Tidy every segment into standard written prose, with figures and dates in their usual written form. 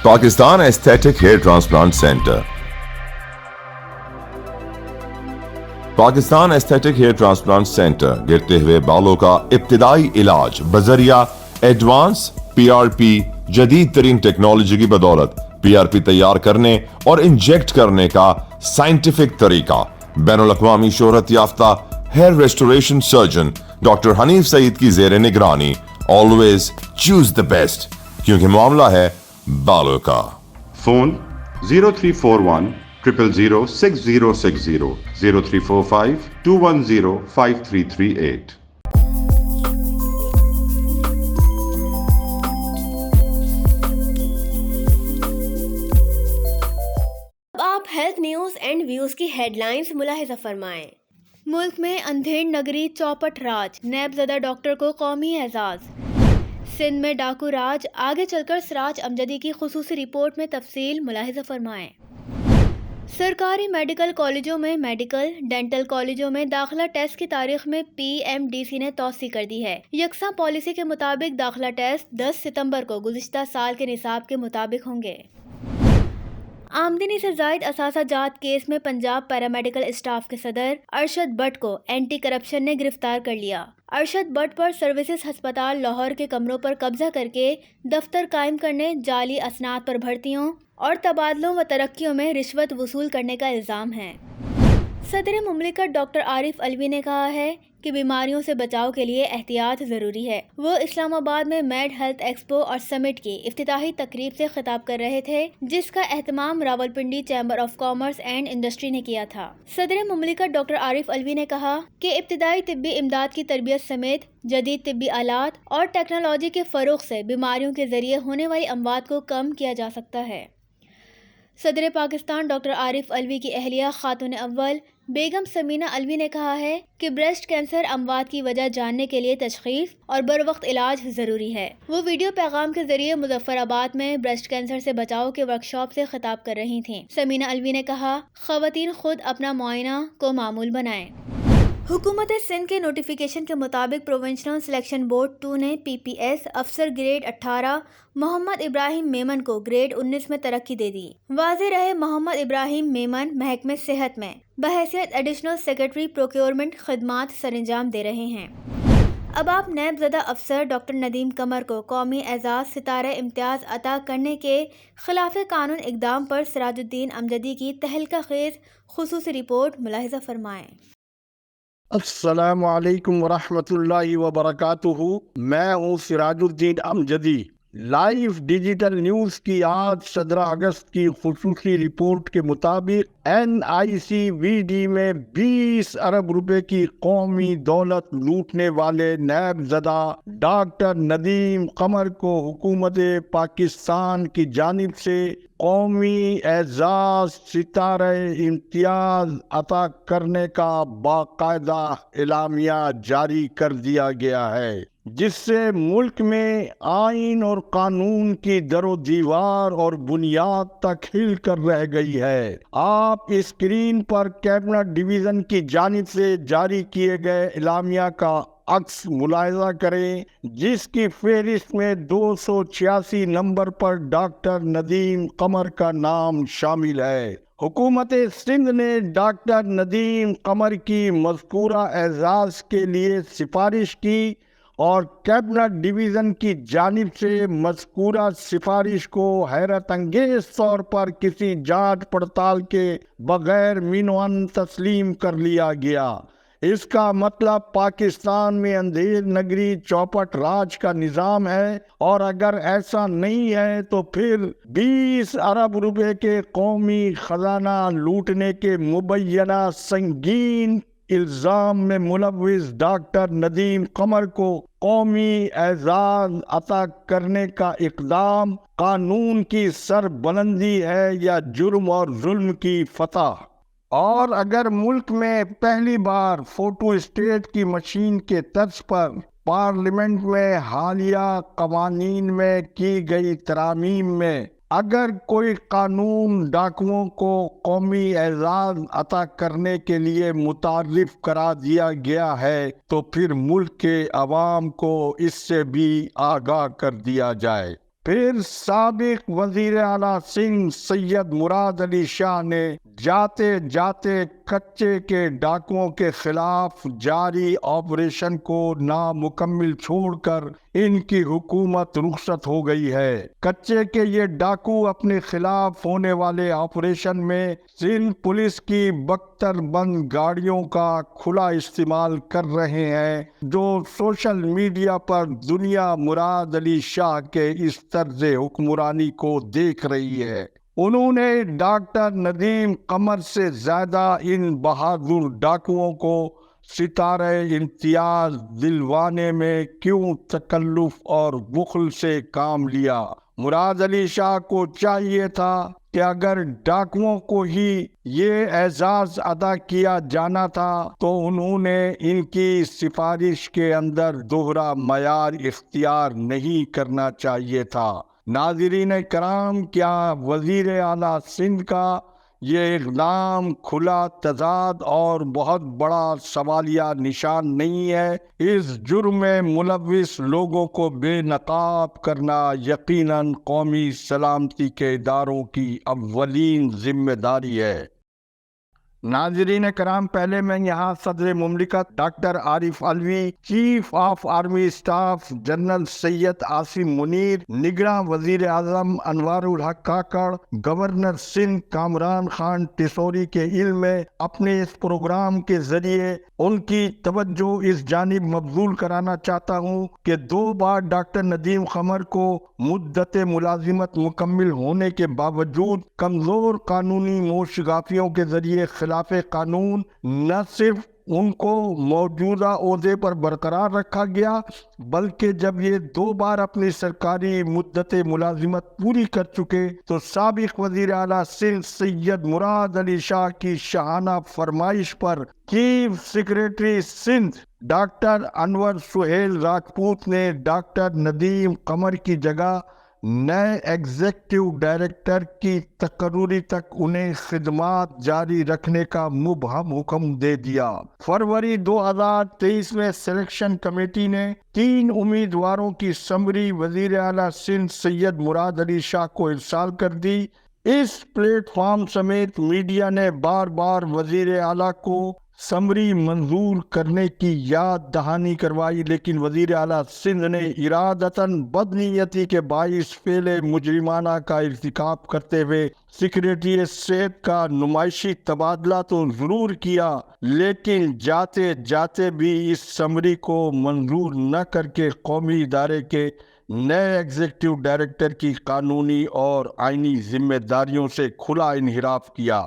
Pakistan aesthetic hair transplant centre. Pakistan aesthetic hair transplant centre گرتے ہوئے بالوں کا ابتدائی علاج بذریعہ ایڈوانس PRP جدید ترین ٹیکنالوجی کی بدولت PRP تیار کرنے اور انجیکٹ کرنے کا سائنٹیفک طریقہ. بین الاقوامی شہرت یافتہ hair restoration surgeon doctor Hanif Saeed کی زیر نگرانی. آلویز چوز دا بیسٹ کیونکہ معاملہ ہے بالوں کا. فون 0341 000 6060 0345 210 5338. اب آپ ہیلتھ نیوز اینڈ ویوز کی ہیڈ لائنز ملاحظہ فرمائیں. ملک میں اندھیر نگری چوپٹ راج، نیب زدہ ڈاکٹر کو قومی اعزاز. سندھ میں ڈاکو راج، آگے چل کر سراج امجدی کی خصوصی رپورٹ میں تفصیل ملاحظہ فرمائیں. سرکاری میڈیکل کالجوں میں میڈیکل ڈینٹل کالجوں میں داخلہ ٹیسٹ کی تاریخ میں PMDC نے توسیع کر دی ہے. یکساں پالیسی کے مطابق داخلہ ٹیسٹ 10 ستمبر کو گزشتہ سال کے نصاب کے مطابق ہوں گے. آمدنی سے زائد اثاثہ جات کیس میں پنجاب پیرامیڈیکل اسٹاف کے صدر ارشد بٹ کو اینٹی کرپشن نے گرفتار کر لیا. ارشد بٹ پر سروسز ہسپتال لاہور کے کمروں پر قبضہ کر کے دفتر قائم کرنے، جعلی اسناد پر بھرتیوں اور تبادلوں و ترقیوں میں رشوت وصول کرنے کا الزام ہے. صدر مملکت ڈاکٹر عارف علوی نے کہا ہے کہ بیماریوں سے بچاؤ کے لیے احتیاط ضروری ہے. وہ اسلام آباد میں میڈ ہیلتھ ایکسپو اور سمٹ کی افتتاحی تقریب سے خطاب کر رہے تھے، جس کا اہتمام Rawalpindi chamber of commerce and industry نے کیا تھا. صدر مملکت ڈاکٹر عارف علوی نے کہا کہ ابتدائی طبی امداد کی تربیت سمیت جدید طبی آلات اور ٹیکنالوجی کے فروغ سے بیماریوں کے ذریعے ہونے والی اموات کو کم کیا جا سکتا ہے. صدر پاکستان ڈاکٹر عارف علوی کی اہلیہ خاتون اول بیگم سمینہ علوی نے کہا ہے کہ بریسٹ کینسر اموات کی وجہ جاننے کے لیے تشخیص اور بروقت علاج ضروری ہے. وہ ویڈیو پیغام کے ذریعے مظفر آباد میں بریسٹ کینسر سے بچاؤ کے ورکشاپ سے خطاب کر رہی تھیں. سمینہ علوی نے کہا، خواتین خود اپنا معائنہ کو معمول بنائیں. حکومت سندھ کے نوٹیفیکیشن کے مطابق پروونشنل سلیکشن بورڈ 2 نے PPS افسر گریڈ 18 محمد ابراہیم میمن کو گریڈ 19 میں ترقی دے دی. واضح رہے محمد ابراہیم میمن محکمہ صحت میں بحیثیت ایڈیشنل سیکرٹری پروکیورمنٹ خدمات سر انجام دے رہے ہیں. اب آپ نیب زدہ افسر ڈاکٹر ندیم قمر کو قومی اعزاز ستارہ امتیاز عطا کرنے کے خلاف قانون اقدام پر سراج الدین امجدی کی تہلکہ خیز خصوصی رپورٹ ملاحظہ فرمائیں. السلام علیکم ورحمۃ اللہ وبرکاتہ. میں ہوں Siraj uddin Amjadi. Live digital news کی آج 17 اگست کی خصوصی رپورٹ کے مطابق NICVD میں 20 ارب روپے کی قومی دولت لوٹنے والے نیب زدہ ڈاکٹر ندیم قمر کو حکومت پاکستان کی جانب سے قومی اعزاز ستارہ امتیاز عطا کرنے کا باقاعدہ اعلامیہ جاری کر دیا گیا ہے، جس سے ملک میں آئین اور قانون کی در و دیوار اور بنیاد تک ہل کر رہ گئی ہے. آپ اسکرین پر کیبنٹ ڈویژن کی جانب سے جاری کیے گئے اعلامیہ کا عکس ملاحظہ کریں، جس کی فہرست میں 286 نمبر پر ڈاکٹر ندیم قمر کا نام شامل ہے. حکومت سندھ نے ڈاکٹر ندیم قمر کی مذکورہ اعزاز کے لیے سفارش کی اور کیبنٹ ڈویژن کی جانب سے مذکورہ سفارش کو حیرت انگیز طور پر کسی جانچ پڑتال کے بغیر مینوان تسلیم کر لیا گیا. اس کا مطلب پاکستان میں اندھیر نگری چوپٹ راج کا نظام ہے، اور اگر ایسا نہیں ہے تو پھر 20 ارب روپے کے قومی خزانہ لوٹنے کے مبینہ سنگین الزام میں ملوث ڈاکٹر ندیم قمر کو قومی اعزاز عطا کرنے کا اقدام قانون کی سربلندی ہے یا جرم اور ظلم کی فتح؟ اور اگر ملک میں پہلی بار فوٹو اسٹیٹ کی مشین کے طرز پر پارلیمنٹ میں حالیہ قوانین میں کی گئی ترامیم میں اگر کوئی قانون ڈاکوؤں کو قومی اعزاز عطا کرنے کے لیے متعارف کرا دیا گیا ہے تو پھر ملک کے عوام کو اس سے بھی آگاہ کر دیا جائے. پھر سابق وزیر اعلیٰ سندھ سید مراد علی شاہ نے جاتے جاتے کچے کے ڈاکوؤں کے خلاف جاری آپریشن کو نامکمل چھوڑ کر ان کی حکومت رخصت ہو گئی ہے۔ کچے کے یہ ڈاکو اپنے خلاف ہونے والے آپریشن میں سندھ پولیس کی بختر بند گاڑیوں کا کھلا استعمال کر رہے ہیں، جو سوشل میڈیا پر دنیا مراد علی شاہ کے اس طرز حکمرانی کو دیکھ رہی ہے۔ انہوں نے ڈاکٹر ندیم قمر سے زیادہ ان بہادر ڈاکوؤں کو ستارہ امتیاز دلوانے میں کیوں تکلف اور بخل سے کام لیا؟ مراد علی شاہ کو چاہیے تھا کہ اگر ڈاکوؤں کو ہی یہ اعزاز ادا کیا جانا تھا تو انہوں نے ان کی سفارش کے اندر دوہرا معیار اختیار نہیں کرنا چاہیے تھا۔ ناظرین کرام، کیا وزیر اعلیٰ سندھ کا یہ اقدام کھلا تضاد اور بہت بڑا سوالیہ نشان نہیں ہے؟ اس جرم میں ملوث لوگوں کو بے نقاب کرنا یقیناً قومی سلامتی کے اداروں کی اولین ذمہ داری ہے۔ ناظرین کرام، پہلے میں یہاں صدر مملکت doctor Arif Alvi, chief of army staff general Syed Asim Munir, نگراں وزیر اعظم انوار الحق کاکڑ، گورنر سندھ کامران خان ٹیسوری کے علم میں اپنے اس پروگرام کے ذریعے ان کی توجہ اس جانب مبذول کرانا چاہتا ہوں کہ 2 بار ڈاکٹر ندیم قمر کو مدت ملازمت مکمل ہونے کے باوجود کمزور قانونی موشگافیوں کے ذریعے خلاف قانون نہ صرف ان کو موجودہ عہدے پر برقرار رکھا گیا، بلکہ جب یہ 2 بار اپنی سرکاری مدت ملازمت پوری کر چکے تو سابق وزیر اعلیٰ سندھ سید مراد علی شاہ کی شاہانہ فرمائش پر چیف سیکریٹری سندھ ڈاکٹر انور سہیل راجپوت نے ڈاکٹر ندیم قمر کی جگہ نئے ایگزیکٹو ڈائریکٹر کی تقرری تک انہیں خدمات جاری رکھنے کا مبہم حکم دے دیا۔ فروری 2023 میں سلیکشن کمیٹی نے 3 امیدواروں کی سمری وزیر اعلیٰ سندھ سید مراد علی شاہ کو ارسال کر دی۔ اس پلیٹ فارم سمیت میڈیا نے بار بار وزیر اعلیٰ کو سمری منظور کرنے کی یاد دہانی کروائی، لیکن وزیر اعلیٰ سندھ نے ارادتاً بدنیتی کے باعث فعل مجرمانہ کا ارتکاب کرتے ہوئے سیکریٹریٹ صحت کا نمائشی تبادلہ تو ضرور کیا، لیکن جاتے جاتے بھی اس سمری کو منظور نہ کر کے قومی ادارے کے نئے ایگزیکٹو ڈائریکٹر کی قانونی اور آئینی ذمہ داریوں سے کھلا انحراف کیا۔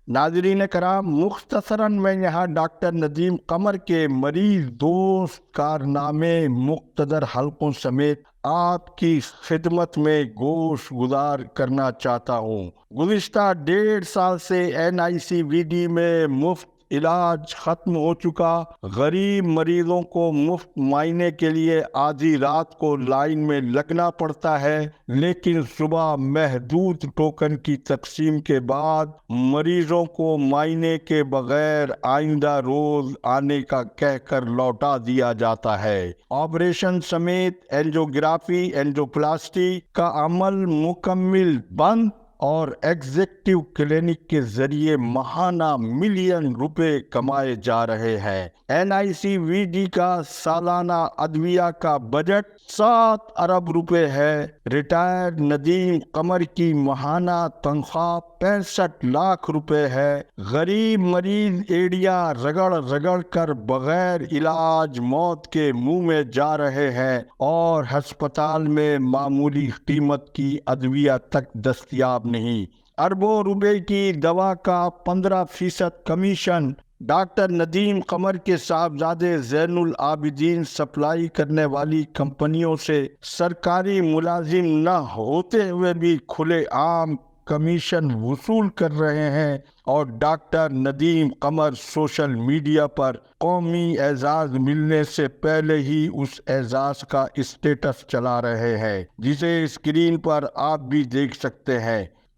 ناظرین کرام، مختصراً میں یہاں ڈاکٹر ندیم قمر کے مریض دوست کارنامے مقتدر حلقوں سمیت آپ کی خدمت میں گوش گزار کرنا چاہتا ہوں۔ گزشتہ 1.5 سال سے NICVD میں مفت علاج ختم ہو چکا، غریب مریضوں کو مفت معائنے کے لیے آدھی رات کو لائن میں لگنا پڑتا ہے، لیکن صبح محدود ٹوکن کی تقسیم کے بعد مریضوں کو معائنے کے بغیر آئندہ روز آنے کا کہہ کر لوٹا دیا جاتا ہے۔ آپریشن سمیت اینجیوگرافی، اینجیوپلاسٹی کا عمل مکمل بند اور ایگزیکٹو کلینک کے ذریعے ماہانہ ملین روپے کمائے جا رہے ہیں۔ NICVD کا سالانہ ادویہ کا بجٹ 7 ارب روپے ہے۔ ریٹائرڈ ندیم قمر کی ماہانہ تنخواہ 65 لاکھ روپے ہے۔ غریب مریض ایڑیاں رگڑ رگڑ کر بغیر علاج موت کے منہ میں جا رہے ہیں اور ہسپتال میں معمولی قیمت کی ادویہ تک دستیاب نہیں۔ اربوں روپے کی دوا کا 15% کمیشن ڈاکٹر ندیم قمر کے صاحبزادے زین العابدین سپلائی کرنے والی کمپنیوں سے سرکاری ملازم نہ ہوتے ہوئے بھی کھلے عام کمیشن وصول کر رہے ہیں، اور doctor Nadeem Qamar social media پر قومی اعزاز ملنے سے پہلے ہی اس اعزاز کا اسٹیٹس چلا رہے ہیں، جسے اسکرین پر آپ بھی دیکھ سکتے ہیں۔